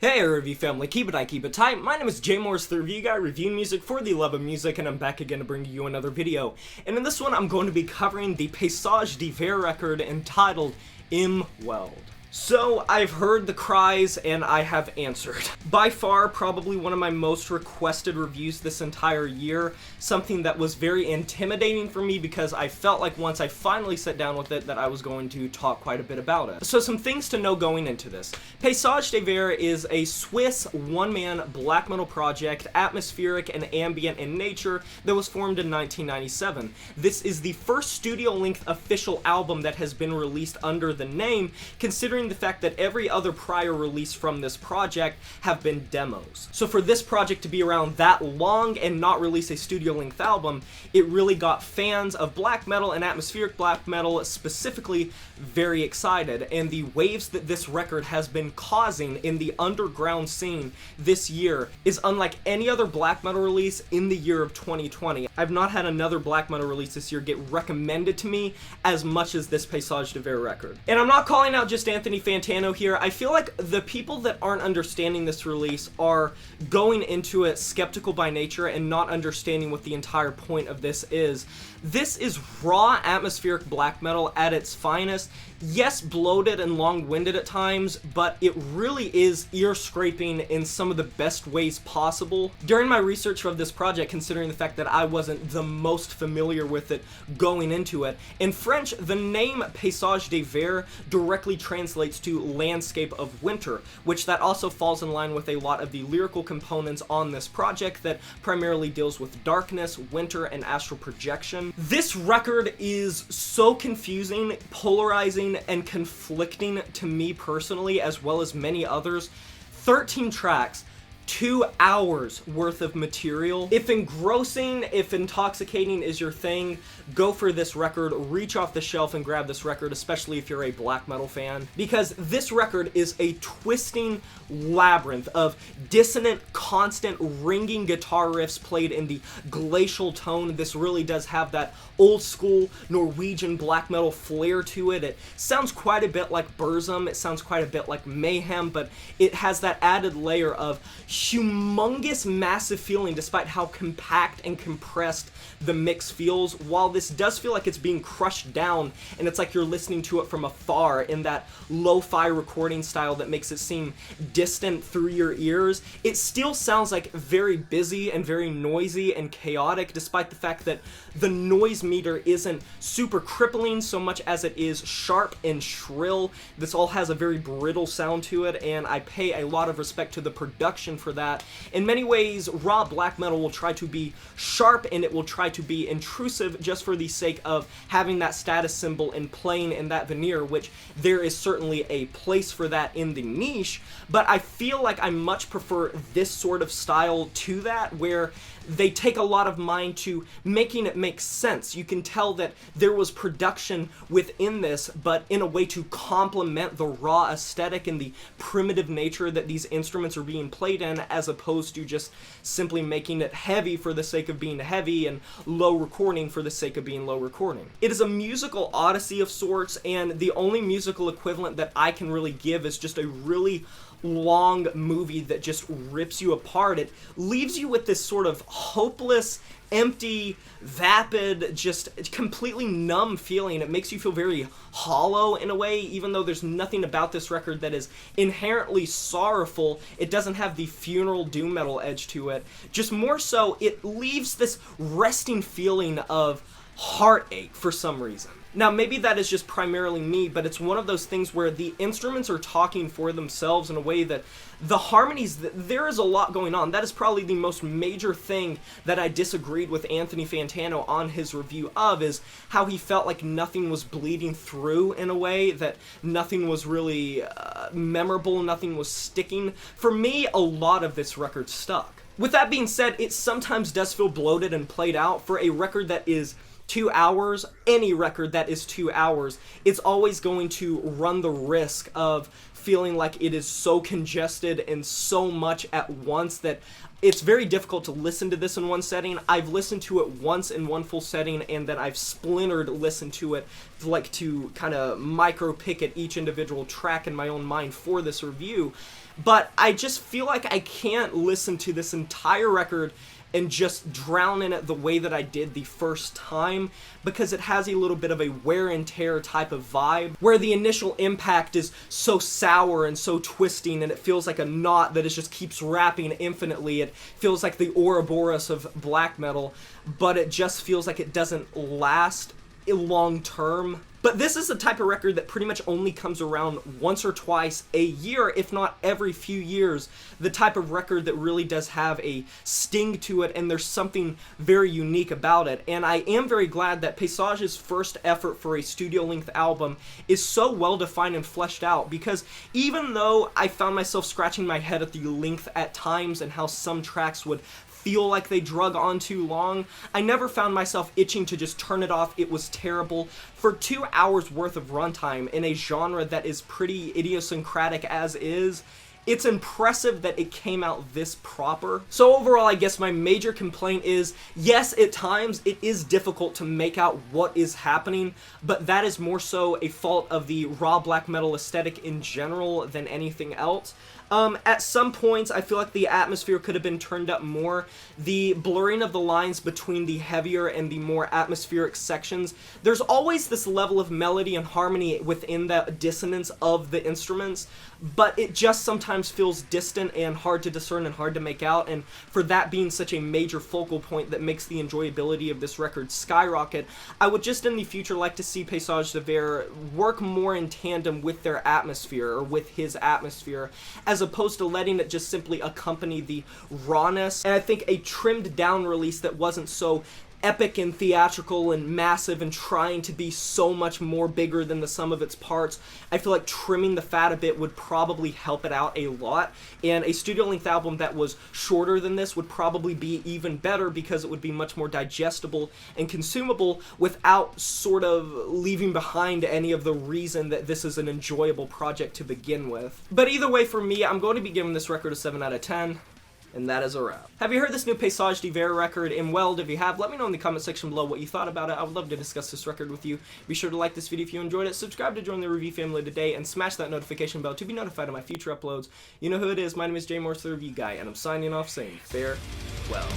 Hey review family, keep it tight. My name is Jay Morris, the review guy, reviewing music for the love of music, and I'm back again to bring you another video. And in this one, I'm going to be covering the Paysage Hiver record entitled Im Wald. So, I've heard the cries, and I have answered. By far, probably one of my most requested reviews this entire year, something that was very intimidating for me because I felt like once I finally sat down with it that I was going to talk quite a bit about it. So some things to know going into this. Paysage Hiver is a Swiss one-man black metal project, atmospheric and ambient in nature, that was formed in 1997. This is the first studio-length official album that has been released under the name, considering the fact that every other prior release from this project have been demos. So for this project to be around that long and not release a studio-length album, it really got fans of black metal and atmospheric black metal specifically very excited, and the waves that this record has been causing in the underground scene this year is unlike any other black metal release in the year of 2020. I've not had another black metal release this year get recommended to me as much as this Paysage Hiver record. And I'm not calling out just Anthony Fantano here. I feel like the people that aren't understanding this release are going into it skeptical by nature and not understanding what the entire point of this is. This is raw atmospheric black metal at its finest. Yes, bloated and long-winded at times, but it really is ear-scraping in some of the best ways possible. During my research of this project, considering the fact that I wasn't the most familiar with it going into it, in French, the name Paysage Hiver directly translates to landscape of winter, which that also falls in line with a lot of the lyrical components on this project that primarily deals with darkness, winter, and astral projection. This record is so confusing, polarizing, and conflicting to me personally, as well as many others. 13 tracks, 2 hours worth of material. If engrossing, if intoxicating is your thing, go for this record. Reach off the shelf and grab this record, especially if you're a black metal fan, because this record is a twisting labyrinth of dissonant, constant, ringing guitar riffs played in the glacial tone. This really does have that old school Norwegian black metal flair to it. It sounds quite a bit like Burzum, it sounds quite a bit like Mayhem, but it has that added layer of humongous, massive feeling despite how compact and compressed the mix feels. While this does feel like it's being crushed down and it's like you're listening to it from afar in that lo-fi recording style that makes it seem distant through your ears, it still sounds like very busy and very noisy and chaotic, despite the fact that the noise meter isn't super crippling so much as it is sharp and shrill. This all has a very brittle sound to it, and I pay a lot of respect to the production for that. In many ways, raw black metal will try to be sharp and it will try to be intrusive just for the sake of having that status symbol and playing in that veneer, which there is certainly a place for that in the niche, but I feel like I much prefer this sort of style to that, where they take a lot of mind to making it make sense. You can tell that there was production within this, but in a way to complement the raw aesthetic and the primitive nature that these instruments are being played in, as opposed to just simply making it heavy for the sake of being heavy and low recording for the sake of being low recording. It is a musical odyssey of sorts, and the only musical equivalent that I can really give is just a really long movie that just rips you apart. It leaves you with this sort of hopeless, empty, vapid, just completely numb feeling. It makes you feel very hollow in a way, even though there's nothing about this record that is inherently sorrowful. It doesn't have the funeral doom metal edge to it. Just more so, it leaves this resting feeling of heartache for some reason. Now, maybe that is just primarily me, but it's one of those things where the instruments are talking for themselves in a way that the harmonies, there is a lot going on. That is probably the most major thing that I disagreed with Anthony Fantano on his review of, is how he felt like nothing was bleeding through in a way, that nothing was really memorable, nothing was sticking. For me, a lot of this record stuck. With that being said, it sometimes does feel bloated and played out for a record that is 2 hours. Any record that is 2 hours, it's always going to run the risk of feeling like it is so congested and so much at once that it's very difficult to listen to this in one setting. I've listened to it once in one full setting, and then I've splintered listened to it like to kind of micro pick at each individual track in my own mind for this review. but I just feel like I can't listen to this entire record and just drown in it the way that I did the first time, because it has a little bit of a wear and tear type of vibe, where the initial impact is so sour and so twisting, and it feels like a knot that just keeps wrapping infinitely. It feels like the Ouroboros of black metal, but it just feels like it doesn't last long term. But this is the type of record that pretty much only comes around once or twice a year, if not every few years. The type of record that really does have a sting to it, and there's something very unique about it. And I am very glad that Paysage's first effort for a studio-length album is so well-defined and fleshed out, because even though I found myself scratching my head at the length at times and how some tracks would feel like they drug on too long, I never found myself itching to just turn it off. It was terrible. For 2 hours worth of runtime in a genre that is pretty idiosyncratic as is, it's impressive that it came out this proper. So overall, I guess my major complaint is, yes, at times it is difficult to make out what is happening, but that is more so a fault of the raw black metal aesthetic in general than anything else. At some points, I feel like the atmosphere could have been turned up more. The blurring of the lines between the heavier and the more atmospheric sections, there's always this level of melody and harmony within the dissonance of the instruments, but it just sometimes feels distant and hard to discern and hard to make out, and for that being such a major focal point that makes the enjoyability of this record skyrocket, I would just in the future like to see Paysage Hiver work more in tandem with their atmosphere, or with his atmosphere, as opposed to letting it just simply accompany the rawness. And I think a trimmed down release that wasn't so epic and theatrical and massive and trying to be so much more bigger than the sum of its parts, I feel like trimming the fat a bit would probably help it out a lot. And a studio-length album that was shorter than this would probably be even better, because it would be much more digestible and consumable without sort of leaving behind any of the reason that this is an enjoyable project to begin with. But either way, for me, I'm going to be giving this record a 7 out of 10. And that is a wrap. Have you heard this new Paysage Hiver record, Im Wald? If you have, let me know in the comment section below what you thought about it. I would love to discuss this record with you. Be sure to like this video if you enjoyed it, subscribe to join the review family today, and smash that notification bell to be notified of my future uploads. You know who it is, my name is Jay Morris, the Review Guy, and I'm signing off saying farewell.